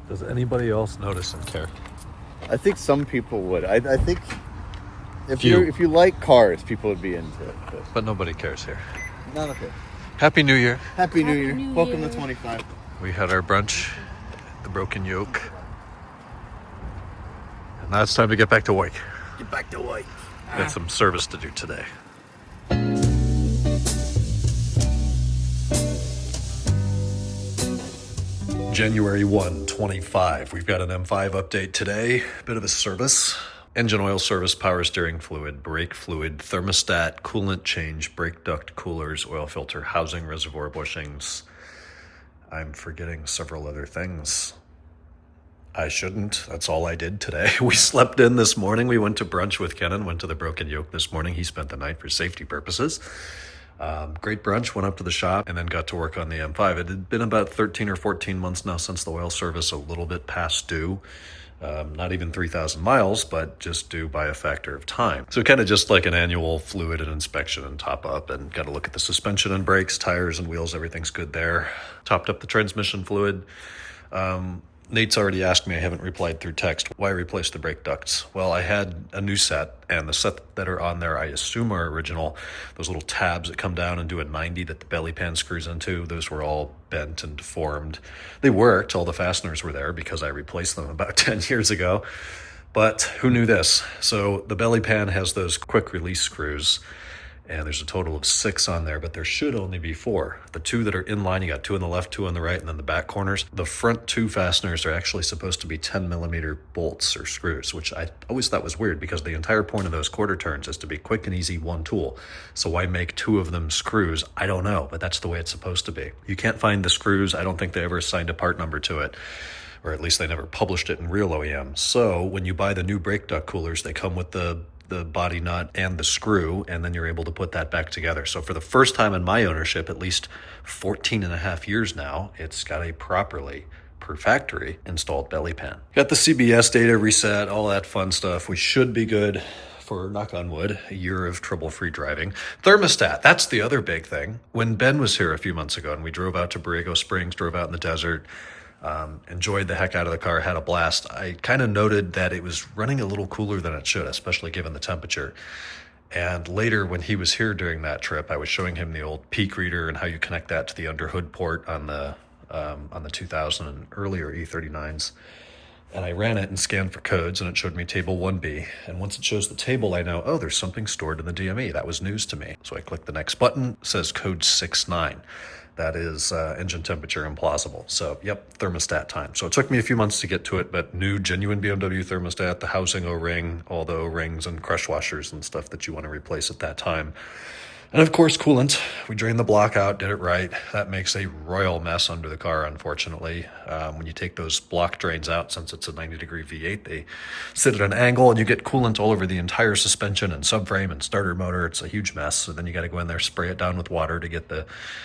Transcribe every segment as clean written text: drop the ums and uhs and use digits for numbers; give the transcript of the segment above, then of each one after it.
Does anybody else notice and care? I think some people would. I think if Few. you if you like cars, people would be into it. But nobody cares here. Not okay. Happy New Year. Happy New Year. New Welcome Year. to 25. We had our brunch, the Broken Yoke. And now it's time to get back to work. Get back to work. Got some service to do today. January 1, 25. We've got an M5 update today. Bit of a service. Engine oil service, power steering fluid, brake fluid, thermostat, coolant change, brake duct coolers, oil filter, housing, reservoir bushings. I'm forgetting several other things. I shouldn't. That's all I did today. We slept in this morning. We went to brunch with Kenan, went to the Broken Yoke this morning. He spent the night for safety purposes. Great brunch, went up to the shop, and then got to work on the M5. It had been about 13 or 14 months now since the oil service, a little bit past due. Not even 3,000 miles, but just due by a factor of time. So kind of just like an annual fluid and inspection and top up, and got to look at the suspension and brakes, tires and wheels, everything's good there. Topped up the transmission fluid. Nate's already asked me, I haven't replied through text, why replace the brake ducts? Well, I had a new set, and the set that are on there, I assume are original. Those little tabs that come down and do a 90 that the belly pan screws into, those were all bent and deformed. They worked, all the fasteners were there because I replaced them about 10 years ago. But who knew this? So the belly pan has those quick release screws, and there's a total of 6 on there, but there should only be 4. The 2 that are in line, you got 2 on the left, 2 on the right, and then the back corners. The front 2 fasteners are actually supposed to be 10 millimeter bolts or screws, which I always thought was weird because the entire point of those quarter turns is to be quick and easy, one tool. So why make 2 of them screws? I don't know, but that's the way it's supposed to be. You can't find the screws. I don't think they ever assigned a part number to it, or at least they never published it in real OEM. So when you buy the new brake duct coolers, they come with the body nut and the screw, and then you're able to put that back together. So for the first time in my ownership, at least 14 and a half years now, it's got a properly per factory installed belly pan. Got the CBS data reset, all that fun stuff. We should be good for, knock on wood, a year of trouble-free driving. Thermostat, that's the other big thing. When Ben was here a few months ago and we drove out to Borrego Springs, drove out in the desert, enjoyed the heck out of the car, had a blast. I kind of noted that it was running a little cooler than it should, especially given the temperature. And later when he was here during that trip, I was showing him the old peak reader and how you connect that to the underhood port on the 2000 and earlier E39s. And I ran it and scanned for codes, and it showed me table 1B. And once it shows the table, I know, oh, there's something stored in the DME. That was news to me. So I click the next button, it says code 69. That is engine temperature implausible. So, yep, thermostat time. So it took me a few months to get to it, but new genuine BMW thermostat, the housing O-ring, all the O-rings and crush washers and stuff that you want to replace at that time. And of course, coolant. We drained the block out, did it right. That makes a royal mess under the car, unfortunately. When you take those block drains out, since it's a 90-degree V8, they sit at an angle and you get coolant all over the entire suspension and subframe and starter motor. It's a huge mess. So then you got to go in there, spray it down with water to get the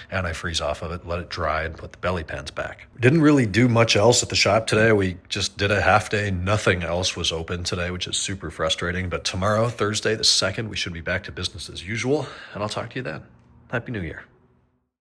antifreeze off of it, let it dry, and put the belly pans back. Didn't really do much else at the shop today. We just did a half day. Nothing else was open today, which is super frustrating. But tomorrow, Thursday the 2nd, we should be back to business as usual. And I'll talk to you then. Happy New Year.